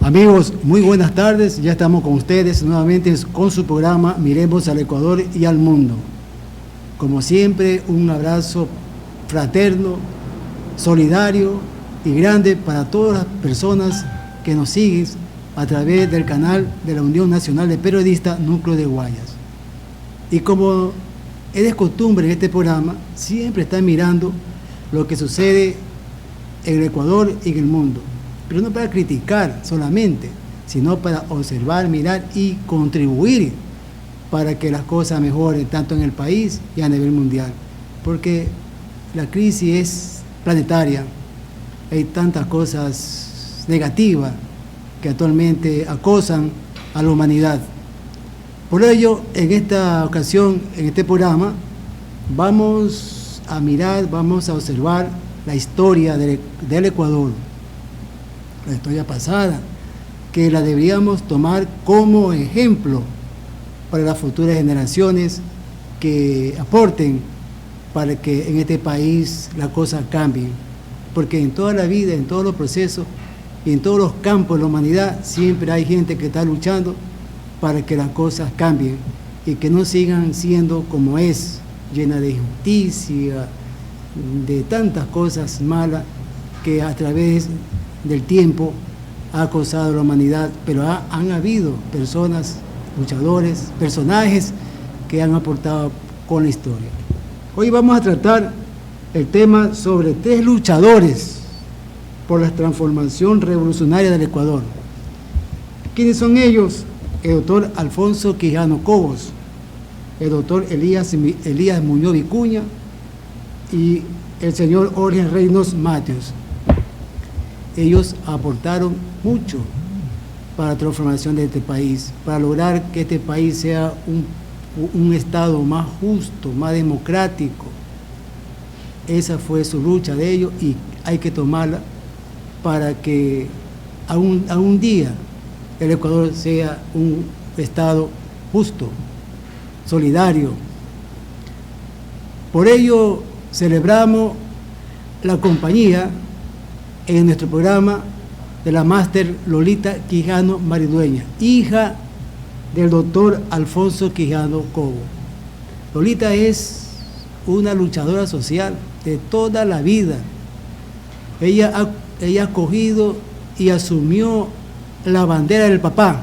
Amigos, muy buenas tardes. Ya estamos con ustedes nuevamente con su programa Miremos al Ecuador y al Mundo. Como siempre, un abrazo fraterno, solidario y grande para todas las personas que nos siguen a través del canal de la Unión Nacional de Periodistas Núcleo de Guayas. Y como es de costumbre en este programa, siempre están mirando lo que sucede en el Ecuador y en el mundo. Pero no para criticar solamente, sino para observar, mirar y contribuir para que las cosas mejoren tanto en el país y a nivel mundial. Porque la crisis es planetaria, hay tantas cosas negativas que actualmente acosan a la humanidad. Por ello, en esta ocasión, en este programa, vamos a mirar, vamos a observar la historia del Ecuador, la historia pasada, que la deberíamos tomar como ejemplo para las futuras generaciones que aporten para que en este país las cosas cambien. Porque en toda la vida, en todos los procesos y en todos los campos de la humanidad, siempre hay gente que está luchando para que las cosas cambien y que no sigan siendo como es, llena de injusticia, de tantas cosas malas que a través del tiempo ha acosado a la humanidad, pero han habido personas, luchadores, personajes que han aportado con la historia. Hoy vamos a tratar el tema sobre 3 luchadores por la transformación revolucionaria del Ecuador. ¿Quiénes son ellos? El doctor Alfonso Quijano Cobos, el doctor Elías Muñoz Vicuña y el señor Jorge Reynos Mateos. Ellos aportaron mucho para la transformación de este país, para lograr que este país sea un Estado más justo, más democrático. Esa fue su lucha de ellos y hay que tomarla para que algún día el Ecuador sea un Estado justo, solidario. Por ello celebramos la compañía en nuestro programa de la máster Lolita Quijano Maridueña, hija del doctor Alfonso Quijano Cobo. Lolita es una luchadora social de toda la vida. Ella ha cogido y asumió la bandera del papá,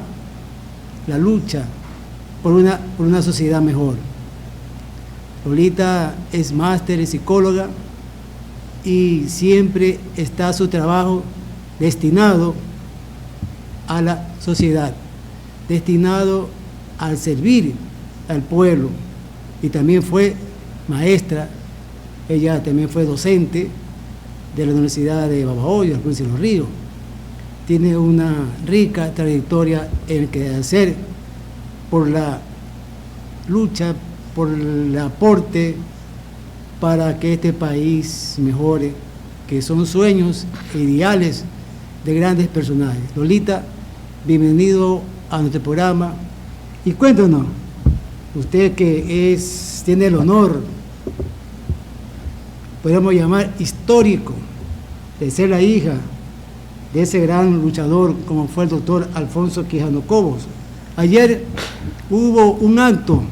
la lucha por una sociedad mejor. Lolita es máster y psicóloga y siempre está su trabajo destinado a la sociedad, destinado al servir al pueblo, y también fue maestra. Ella también fue docente de la Universidad de Babahoyo, Cruz de los Ríos. Tiene una rica trayectoria en el quehacer por la lucha, por el aporte para que este país mejore, que son sueños e ideales de grandes personajes. Lolita, bienvenido a nuestro programa y cuéntanos, usted que tiene el honor, podemos llamar histórico, de ser la hija de ese gran luchador como fue el doctor Alfonso Quijano Cobos. Ayer hubo un acto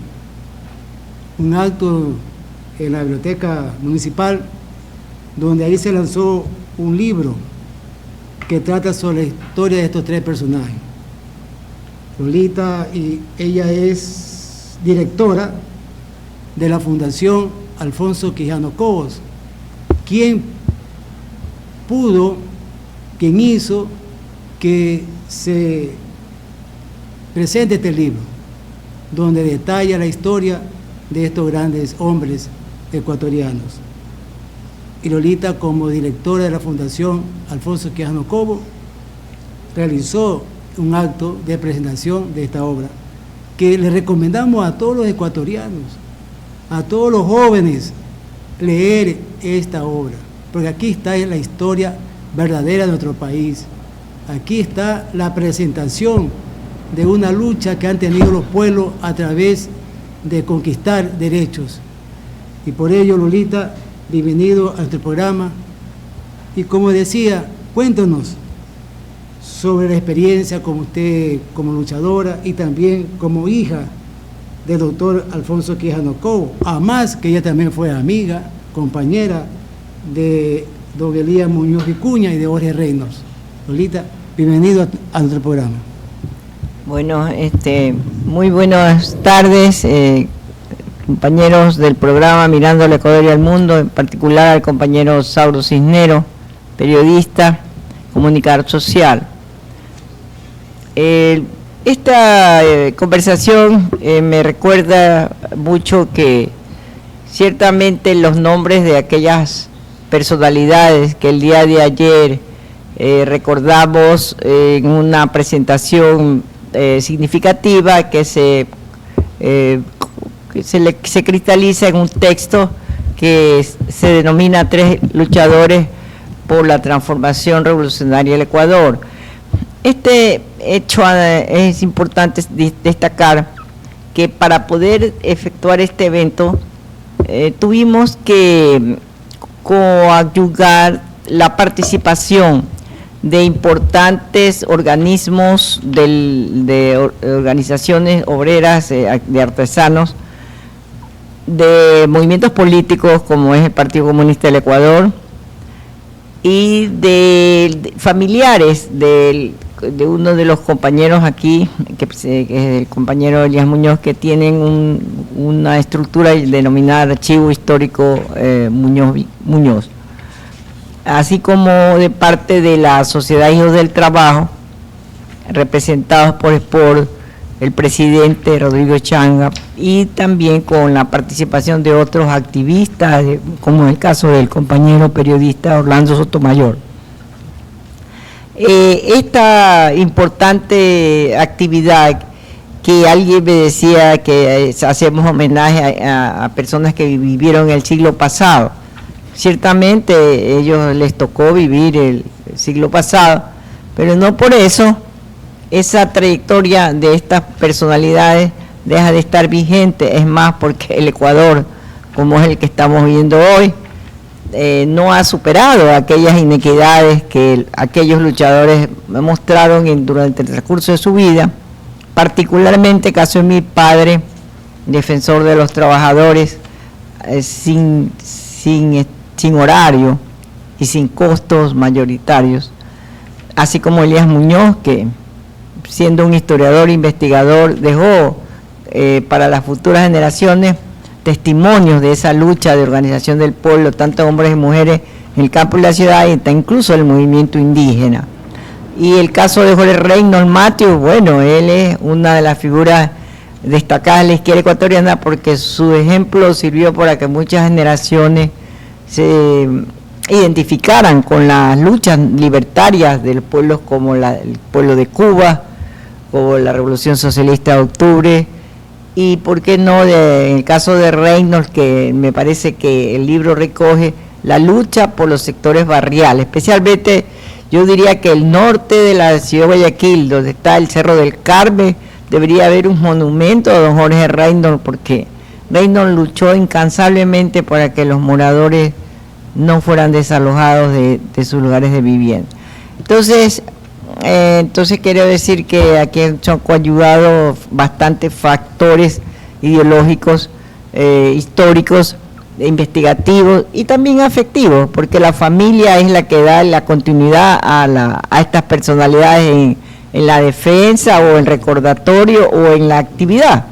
en la biblioteca municipal, donde ahí se lanzó un libro que trata sobre la historia de estos 3 personajes. Lolita, y ella es directora de la Fundación Alfonso Quijano Cobos, quien hizo que se presente este libro, donde detalla la historia de estos grandes hombres ecuatorianos. Y Lolita, como directora de la Fundación Alfonso Quijano Cobos, realizó un acto de presentación de esta obra, que le recomendamos a todos los ecuatorianos, a todos los jóvenes, leer esta obra, porque aquí está la historia verdadera de nuestro país. aquí está la presentación de una lucha que han tenido los pueblos a través de conquistar derechos. Y por ello, Lolita, bienvenido a nuestro programa. Y como decía, cuéntanos sobre la experiencia como usted, como luchadora y también como hija del doctor Alfonso Quijano Cobo, además que ella también fue amiga, compañera de don Elías Muñoz Vicuña y de Jorge Reynolds. Lolita, bienvenido a nuestro programa. Bueno, muy buenas tardes, compañeros del programa Mirando al Ecuador y al Mundo, en particular al compañero Sauro Cisnero, periodista, comunicador social. Esta conversación me recuerda mucho que ciertamente los nombres de aquellas personalidades que el día de ayer recordamos en una presentación significativa que se cristaliza en un texto que se denomina Tres luchadores por la transformación revolucionaria del Ecuador. Este hecho es importante destacar que para poder efectuar este evento tuvimos que coadyuvar la participación de importantes organismos de organizaciones obreras, de artesanos, de movimientos políticos como es el Partido Comunista del Ecuador y de familiares de uno de los compañeros aquí, que es el compañero Elías Muñoz, que tienen una estructura denominada Archivo Histórico Muñoz, así como de parte de la Sociedad Hijos del Trabajo, representados por el presidente Rodrigo Changa, y también con la participación de otros activistas, como el caso del compañero periodista Orlando Sotomayor. Esta importante actividad que alguien me decía que hacemos homenaje a personas que vivieron el siglo pasado. Ciertamente ellos les tocó vivir el siglo pasado, pero no por eso esa trayectoria de estas personalidades deja de estar vigente. Es más, porque el Ecuador, como es el que estamos viendo hoy, no ha superado aquellas inequidades que aquellos luchadores mostraron durante el transcurso de su vida, particularmente caso de mi padre, defensor de los trabajadores, sin horario y sin costos mayoritarios, así como Elías Muñoz, que siendo un historiador e investigador dejó para las futuras generaciones testimonios de esa lucha de organización del pueblo, tanto hombres y mujeres en el campo y la ciudad, y incluso el movimiento indígena. Y el caso de Jorge Reynolds Matthews, bueno, él es una de las figuras destacadas de la izquierda ecuatoriana, porque su ejemplo sirvió para que muchas generaciones se identificaran con las luchas libertarias de los pueblos como el pueblo de Cuba, como la Revolución Socialista de Octubre, y por qué no, en el caso de Reynolds, que me parece que el libro recoge la lucha por los sectores barriales, especialmente yo diría que el norte de la ciudad de Guayaquil, donde está el Cerro del Carmen, debería haber un monumento a don Jorge Reynolds, porque Reynolds luchó incansablemente para que los moradores no fueran desalojados de sus lugares de vivienda. Entonces quiero decir que aquí han coadyuvado bastantes factores ideológicos, históricos, investigativos y también afectivos, porque la familia es la que da la continuidad a estas personalidades en la defensa o en recordatorio o en la actividad.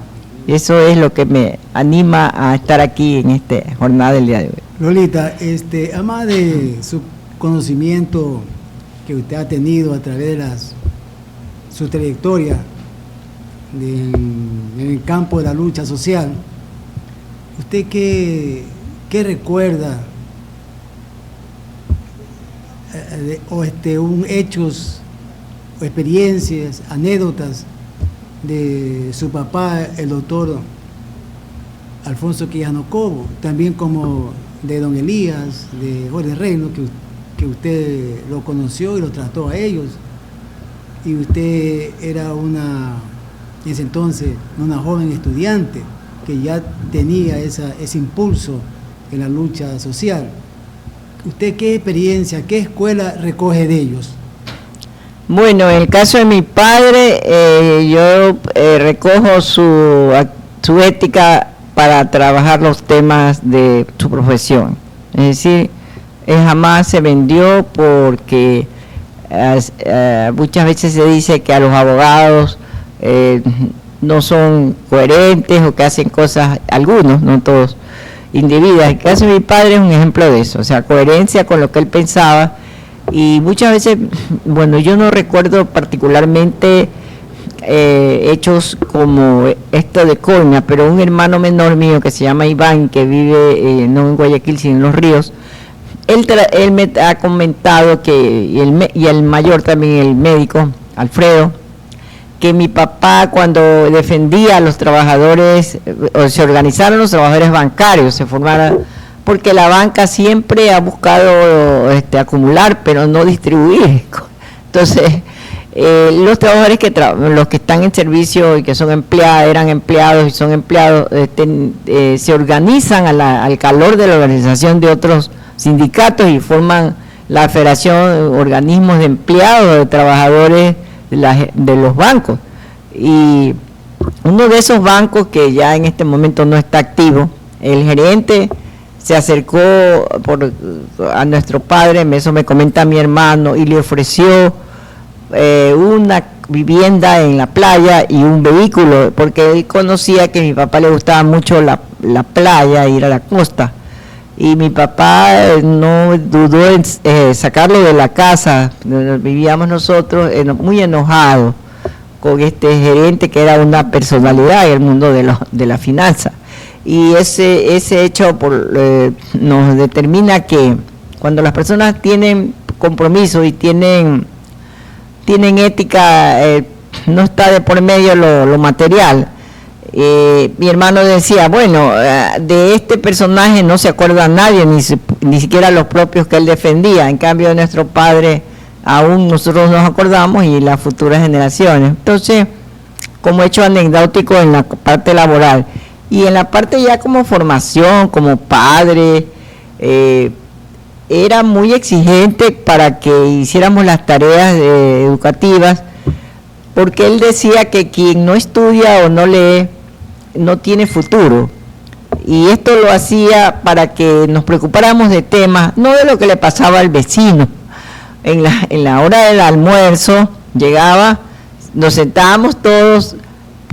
Eso es lo que me anima a estar aquí en esta jornada del día de hoy. Lolita, además de su conocimiento que usted ha tenido a través de su trayectoria en el campo de la lucha social, ¿usted qué recuerda hechos o experiencias, anécdotas de su papá, el doctor Alfonso Quijano Cobo, también como de don Elías, de Jorge Reynolds, que usted lo conoció y lo trató a ellos, y usted era en ese entonces, una joven estudiante que ya tenía ese impulso en la lucha social. ¿Usted qué experiencia, qué escuela recoge de ellos? Bueno, en el caso de mi padre, yo recojo su ética para trabajar los temas de su profesión. Es decir, él jamás se vendió porque muchas veces se dice que a los abogados no son coherentes o que hacen cosas, algunos, no todos, indebidas. El caso de mi padre es un ejemplo de eso, o sea, coherencia con lo que él pensaba. Y muchas veces, bueno, yo no recuerdo particularmente hechos como esto de Coña, pero un hermano menor mío que se llama Iván, que vive no en Guayaquil sino en Los Ríos, él me ha comentado que, y el mayor también, el médico, Alfredo, que mi papá cuando defendía a los trabajadores, o se organizaron los trabajadores bancarios, se formaron, porque la banca siempre ha buscado acumular, pero no distribuir. Entonces, los trabajadores los que están en servicio y que son eran empleados y son empleados, se organizan al calor de la organización de otros sindicatos y forman la Federación Organismos de Empleados, de Trabajadores de los bancos. Y uno de esos bancos que ya en este momento no está activo, el gerente se acercó a nuestro padre, eso me comenta mi hermano, y le ofreció una vivienda en la playa y un vehículo, porque él conocía que a mi papá le gustaba mucho la playa, ir a la costa, y mi papá no dudó en sacarlo de la casa donde vivíamos nosotros, muy enojado con este gerente que era una personalidad en el mundo de la finanza. Y ese hecho nos determina que cuando las personas tienen compromiso y tienen ética, no está de por medio lo material. Mi hermano decía, bueno, de este personaje no se acuerda nadie, ni siquiera los propios que él defendía. En cambio, de nuestro padre aún nosotros nos acordamos y las futuras generaciones. Entonces, como hecho anecdótico en la parte laboral. Y en la parte ya como formación, como padre, era muy exigente para que hiciéramos las tareas educativas, porque él decía que quien no estudia o no lee, no tiene futuro. Y esto lo hacía para que nos preocupáramos de temas, no de lo que le pasaba al vecino. En la hora del almuerzo llegaba, nos sentábamos todos,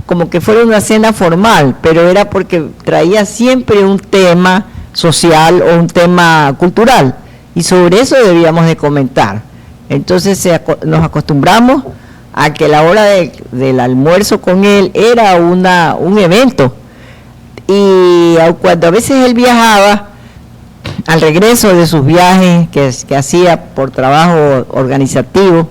como que fuera una cena formal, pero era porque traía siempre un tema social o un tema cultural, y sobre eso debíamos de comentar. Entonces nos acostumbramos a que la hora del almuerzo con él era un evento, y cuando a veces él viajaba, al regreso de sus viajes que hacía por trabajo organizativo,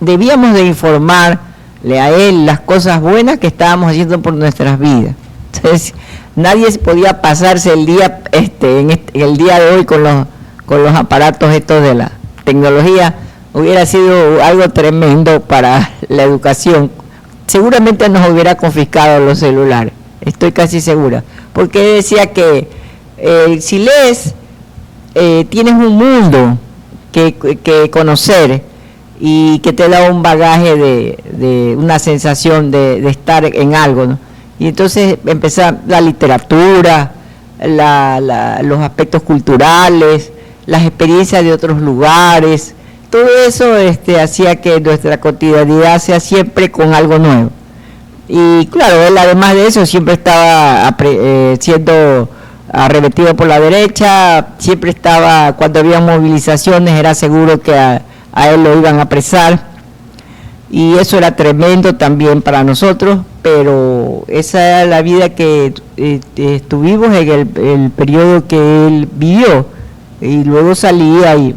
debíamos de informarle a él las cosas buenas que estábamos haciendo por nuestras vidas. Entonces, nadie podía pasarse el día el día de hoy con los aparatos estos de la tecnología. Hubiera sido algo tremendo para la educación. Seguramente nos hubiera confiscado los celulares, estoy casi segura, porque él decía que si lees, tienes un mundo que conocer, y que te da un bagaje de una sensación de estar en algo, ¿no? Y entonces empezar la literatura, los aspectos culturales, las experiencias de otros lugares, todo eso hacía que nuestra cotidianidad sea siempre con algo nuevo. Y claro, él además de eso siempre estaba siendo arremetido por la derecha, siempre estaba, cuando había movilizaciones era seguro que a él lo iban a apresar, y eso era tremendo también para nosotros, pero esa era la vida que estuvimos en el periodo que él vivió, y luego salía y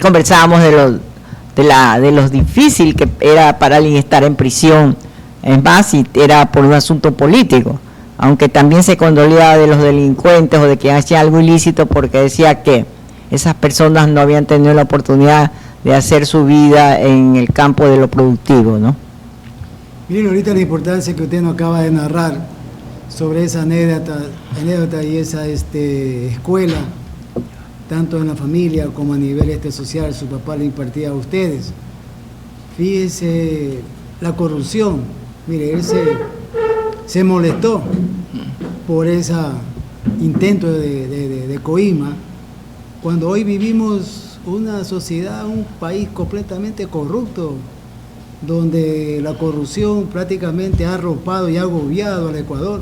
conversábamos de lo difícil que era para alguien estar en prisión, es más, si era por un asunto político, aunque también se condolía de los delincuentes o de quien hacía algo ilícito, porque decía que esas personas no habían tenido la oportunidad de hacer su vida en el campo de lo productivo, ¿no? Miren ahorita la importancia que usted nos acaba de narrar sobre esa anécdota y esa escuela, tanto en la familia como a nivel social, su papá le impartía a ustedes. Fíjese la corrupción, mire, él se molestó por ese intento de coima, cuando hoy vivimos una sociedad, un país completamente corrupto, donde la corrupción prácticamente ha arropado y ha agobiado al Ecuador.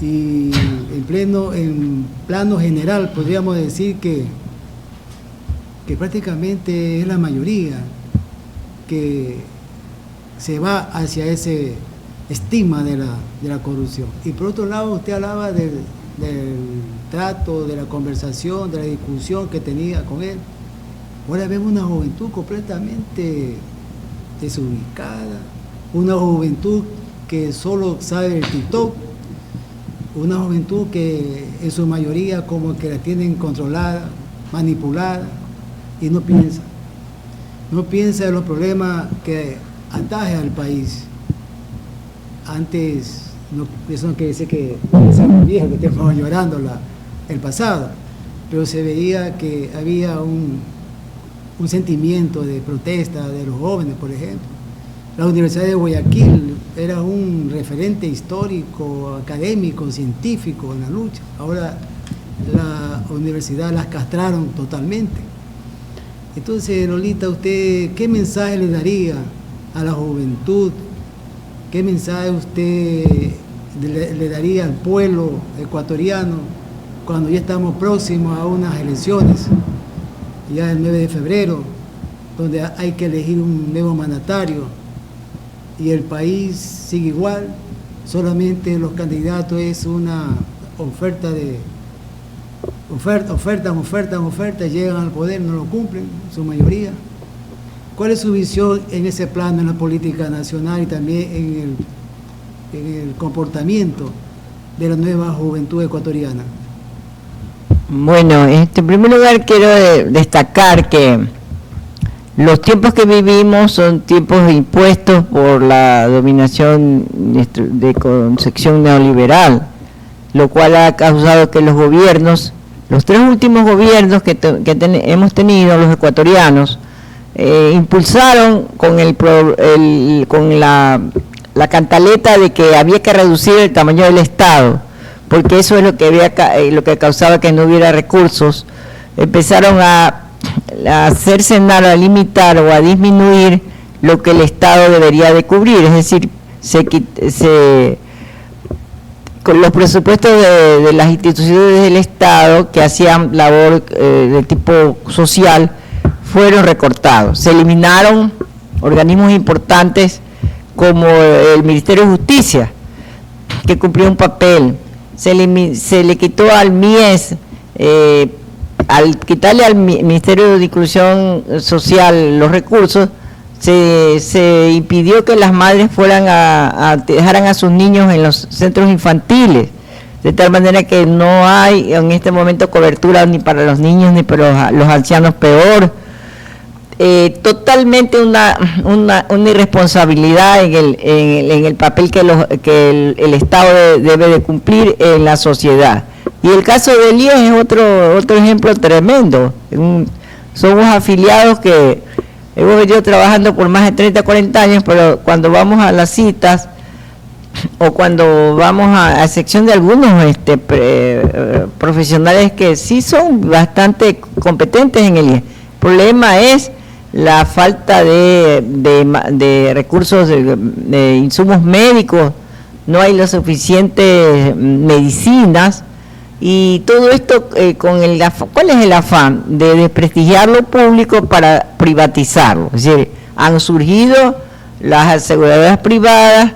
Y en plano general podríamos decir que prácticamente es la mayoría que se va hacia ese estigma de la corrupción. Y por otro lado, usted hablaba del trato, de la conversación, de la discusión que tenía con él. Ahora vemos una juventud completamente desubicada, una juventud que solo sabe el TikTok, una juventud que en su mayoría como que la tienen controlada, manipulada, y no piensa en los problemas que ataje al país. Antes, eso no quiere decir que seamos viejos, que estemos llorando el pasado, pero se veía que había un sentimiento de protesta de los jóvenes, por ejemplo. La Universidad de Guayaquil era un referente histórico, académico, científico en la lucha. Ahora la universidad las castraron totalmente. Entonces, Lolita, ¿usted qué mensaje le daría a la juventud? ¿Qué mensaje usted le daría al pueblo ecuatoriano cuando ya estamos próximos a unas elecciones, ya el 9 de febrero, donde hay que elegir un nuevo mandatario y el país sigue igual, solamente los candidatos es una ofertan, llegan al poder, no lo cumplen, su mayoría? ¿Cuál es su visión en ese plano, en la política nacional y también en el comportamiento de la nueva juventud ecuatoriana? Bueno, en primer lugar quiero destacar que los tiempos que vivimos son tiempos impuestos por la dominación de concepción neoliberal, lo cual ha causado que los gobiernos, los tres últimos gobiernos que hemos tenido los ecuatorianos, impulsaron con la cantaleta de que había que reducir el tamaño del Estado, porque eso es lo que causaba que no hubiera recursos. Empezaron a hacer cenar, a limitar o a disminuir lo que el Estado debería de cubrir, es decir, con los presupuestos de las instituciones del Estado que hacían labor de tipo social fueron recortados. Se eliminaron organismos importantes como el Ministerio de Justicia, que cumplía un papel. Se le quitó al MIES, al quitarle al Ministerio de Inclusión Social los recursos, se impidió que las madres fueran dejaran a sus niños en los centros infantiles, de tal manera que no hay en este momento cobertura ni para los niños ni para los ancianos, peor. Totalmente una irresponsabilidad en el papel que el Estado debe de cumplir en la sociedad. Y el caso de IES es otro ejemplo tremendo. Somos afiliados que hemos venido trabajando por más de 30, 40 años, pero cuando vamos a las citas o cuando vamos a sección de algunos profesionales que sí son bastante competentes en el IES, el problema es la falta de recursos, de insumos médicos, no hay las suficientes medicinas, y todo esto ¿cuál es el afán? De desprestigiar lo público para privatizarlo. Es decir, han surgido las aseguradoras privadas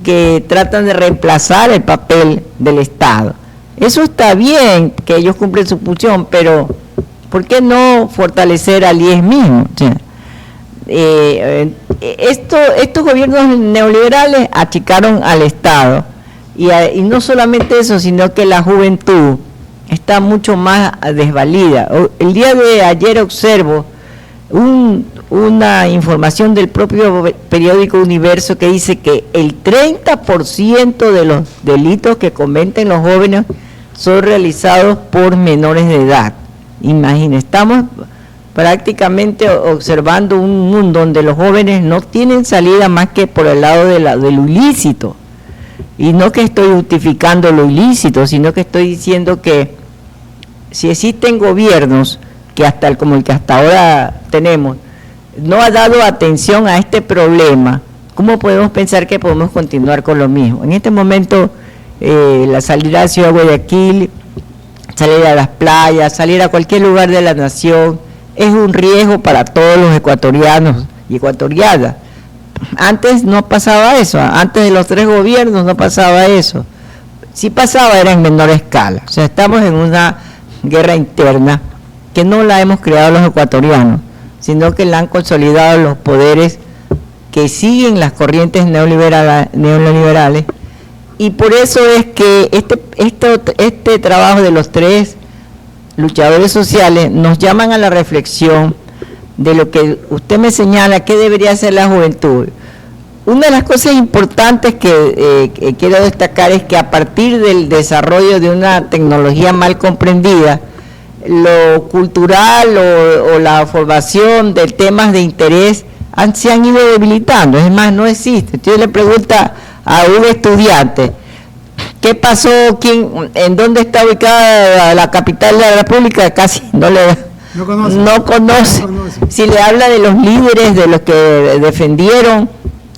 que tratan de reemplazar el papel del Estado. Eso está bien, que ellos cumplen su función, pero ¿por qué no fortalecer al IES mismo? O sea, estos gobiernos neoliberales achicaron al Estado, y no solamente eso, sino que la juventud está mucho más desvalida. El día de ayer observo una información del propio periódico Universo que dice que el 30% de los delitos que cometen los jóvenes son realizados por menores de edad. Imagínense, estamos prácticamente observando un mundo donde los jóvenes no tienen salida más que por el lado de lo ilícito. Y no que estoy justificando lo ilícito, sino que estoy diciendo que si existen gobiernos que como el que hasta ahora tenemos, no ha dado atención a este problema, ¿cómo podemos pensar que podemos continuar con lo mismo? En este momento, la salida a la ciudad de Guayaquil, salir a las playas, salir a cualquier lugar de la nación, es un riesgo para todos los ecuatorianos y ecuatorianas. Antes no pasaba eso, antes de los 3 gobiernos no pasaba eso. Si pasaba era en menor escala. O sea, estamos en una guerra interna que no la hemos creado los ecuatorianos, sino que la han consolidado los poderes que siguen las corrientes neoliberales, y por eso es que este trabajo de los 3 luchadores sociales nos llaman a la reflexión de lo que usted me señala que debería hacer la juventud. Una de las cosas importantes que quiero destacar es que a partir del desarrollo de una tecnología mal comprendida, lo cultural o la formación de temas de interés se han ido debilitando. Es más, no existe. Usted le pregunta a un estudiante, ¿qué pasó? ¿En dónde está ubicada la capital de la República? Casi no conoce. Si le habla de los líderes, de los que defendieron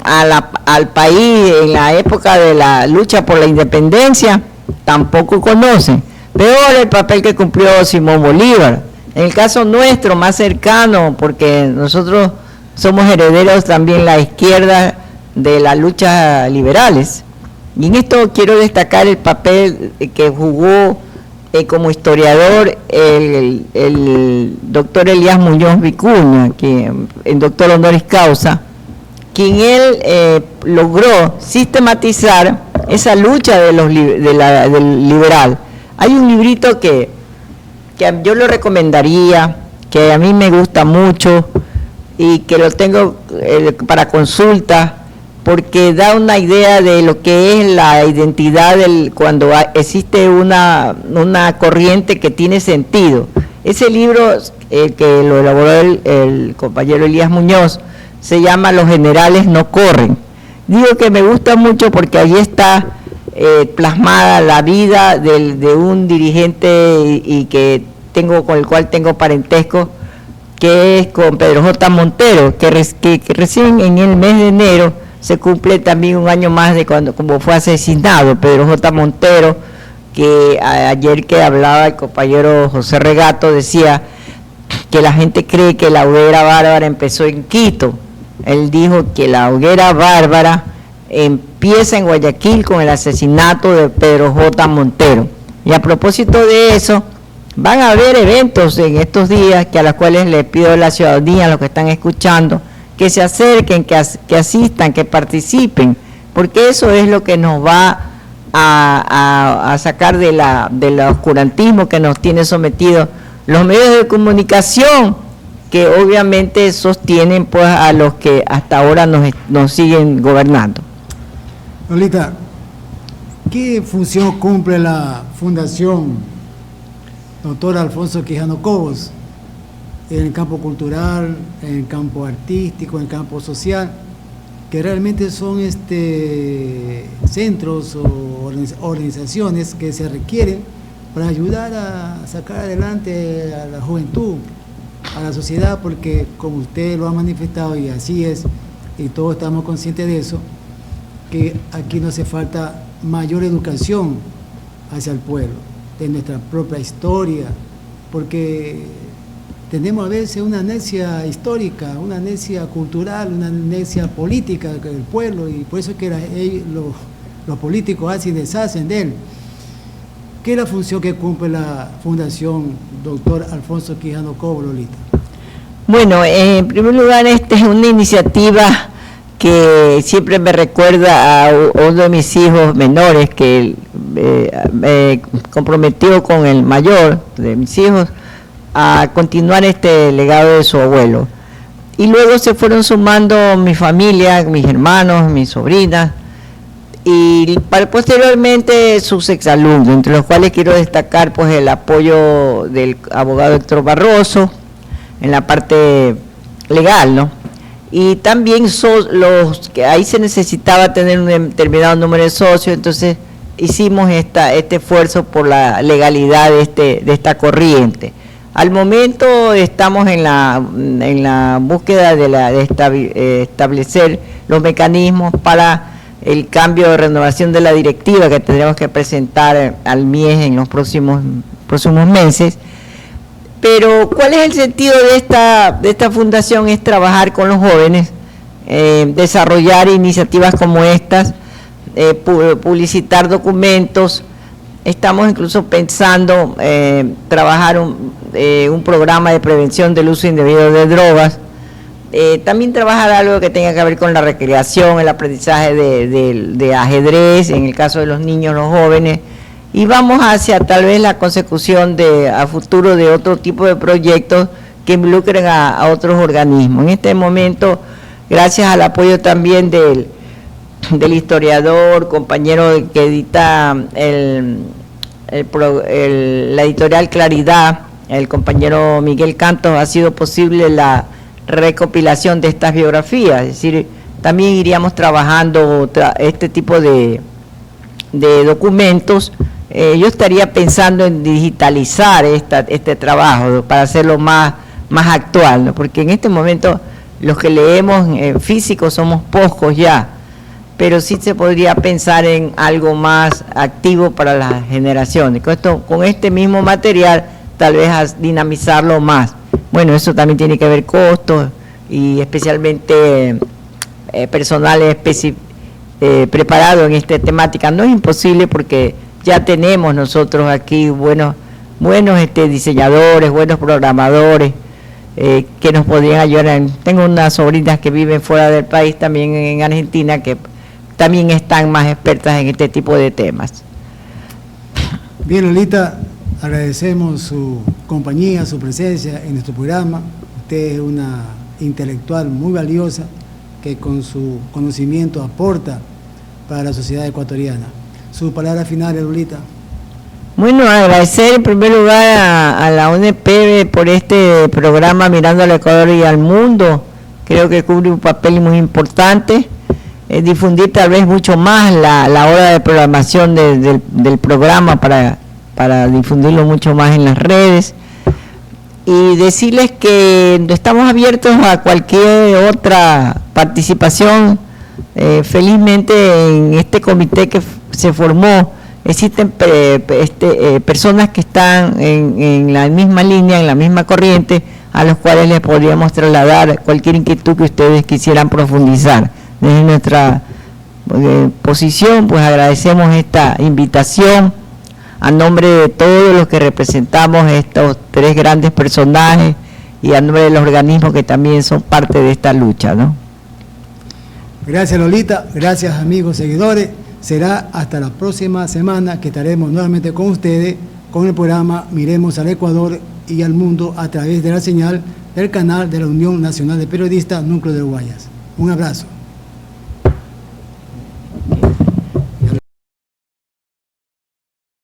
al país en la época de la lucha por la independencia, tampoco conocen. Peor el papel que cumplió Simón Bolívar. En el caso nuestro, más cercano, porque nosotros somos herederos también la izquierda de las luchas liberales. Y en esto quiero destacar el papel que jugó como historiador el doctor Elías Muñoz Vicuña, que el doctor honoris causa, quien él logró sistematizar esa lucha del liberal. Hay un librito que yo lo recomendaría, que a mí me gusta mucho y que lo tengo para consulta, porque da una idea de lo que es la identidad cuando existe una corriente que tiene sentido. Ese libro, que lo elaboró el compañero Elías Muñoz, se llama Los generales no corren. Digo que me gusta mucho porque allí está plasmada la vida de un dirigente y con el cual tengo parentesco, que es con Pedro J. Montero, que recién en el mes de enero se cumple también un año más de como fue asesinado Pedro J. Montero, que ayer que hablaba el compañero José Regato decía que la gente cree que la hoguera bárbara empezó en Quito. Él dijo que la hoguera bárbara empieza en Guayaquil con el asesinato de Pedro J. Montero. Y a propósito de eso, van a haber eventos en estos días a los cuales les pido a la ciudadanía, a los que están escuchando, que se acerquen, que asistan, que participen, porque eso es lo que nos va a sacar del oscurantismo que nos tiene sometidos los medios de comunicación, que obviamente sostienen pues a los que hasta ahora nos siguen gobernando. Lolita, ¿qué función cumple la Fundación Dr. Alfonso Quijano Cobos en el campo cultural, en el campo artístico, en el campo social, que realmente son centros o organizaciones que se requieren para ayudar a sacar adelante a la juventud, a la sociedad? Porque como usted lo ha manifestado, y así es, y todos estamos conscientes de eso, que aquí no hace falta mayor educación hacia el pueblo, de nuestra propia historia, porque tenemos a veces una amnesia histórica, una amnesia cultural, una amnesia política del pueblo, y por eso es que los políticos hacen y deshacen de él. ¿Qué es la función que cumple la Fundación Dr. Alfonso Quijano Cobos, Lolita? Bueno, en primer lugar, esta es una iniciativa que siempre me recuerda a uno de mis hijos menores, que me comprometió con el mayor de mis hijos a continuar este legado de su abuelo. y luego se fueron sumando mi familia, mis hermanos, mis sobrinas, y posteriormente sus exalumnos, entre los cuales quiero destacar pues el apoyo del abogado Héctor Barroso en la parte legal, ¿no? Y también los que ahí se necesitaba tener un determinado número de socios, entonces hicimos este esfuerzo por la legalidad de esta corriente. Al momento estamos en la búsqueda de establecer los mecanismos para el cambio de renovación de la directiva que tendremos que presentar al MIES en los próximos meses. Pero ¿cuál es el sentido de esta fundación? Es trabajar con los jóvenes, desarrollar iniciativas como estas, publicitar documentos. Estamos incluso pensando trabajar un programa de prevención del uso indebido de drogas. También trabajar algo que tenga que ver con la recreación, el aprendizaje de ajedrez, en el caso de los niños, los jóvenes, y vamos hacia tal vez la consecución a futuro de otro tipo de proyectos que involucren a otros organismos. En este momento, gracias al apoyo también del historiador, compañero que edita la editorial Claridad, el compañero Miguel Cantos, ha sido posible la recopilación de estas biografías. Es decir, también iríamos trabajando este tipo de documentos. Yo estaría pensando en digitalizar este trabajo para hacerlo más actual, ¿no? Porque en este momento los que leemos en físico somos pocos ya, pero sí se podría pensar en algo más activo para las generaciones. Con este mismo material tal vez a dinamizarlo más. Bueno, eso también tiene que ver costos y especialmente personal preparado en esta temática. No es imposible porque ya tenemos nosotros aquí buenos diseñadores, buenos programadores que nos podrían ayudar. Tengo unas sobrinas que viven fuera del país, también en Argentina, que también están más expertas en este tipo de temas. Bien, Lolita, agradecemos su compañía, su presencia en nuestro programa. Usted es una intelectual muy valiosa que con su conocimiento aporta para la sociedad ecuatoriana. Su palabra final, Lolita. Bueno, agradecer en primer lugar a la ONP por este programa Mirando al Ecuador y al Mundo. Creo que cubre un papel muy importante. Difundir tal vez mucho más la hora de programación del programa para difundirlo mucho más en las redes, y decirles que estamos abiertos a cualquier otra participación. Felizmente en este comité que se formó existen personas que están en la misma línea, en la misma corriente, a los cuales les podríamos trasladar cualquier inquietud que ustedes quisieran profundizar. Desde nuestra posición, pues agradecemos esta invitación a nombre de todos los que representamos estos tres grandes personajes y a nombre de los organismos que también son parte de esta lucha, ¿no? Gracias, Lolita, gracias, amigos seguidores. Será hasta la próxima semana que estaremos nuevamente con ustedes con el programa Miremos al Ecuador y al Mundo a través de la señal del canal de la Unión Nacional de Periodistas Núcleo de Guayas. Un abrazo.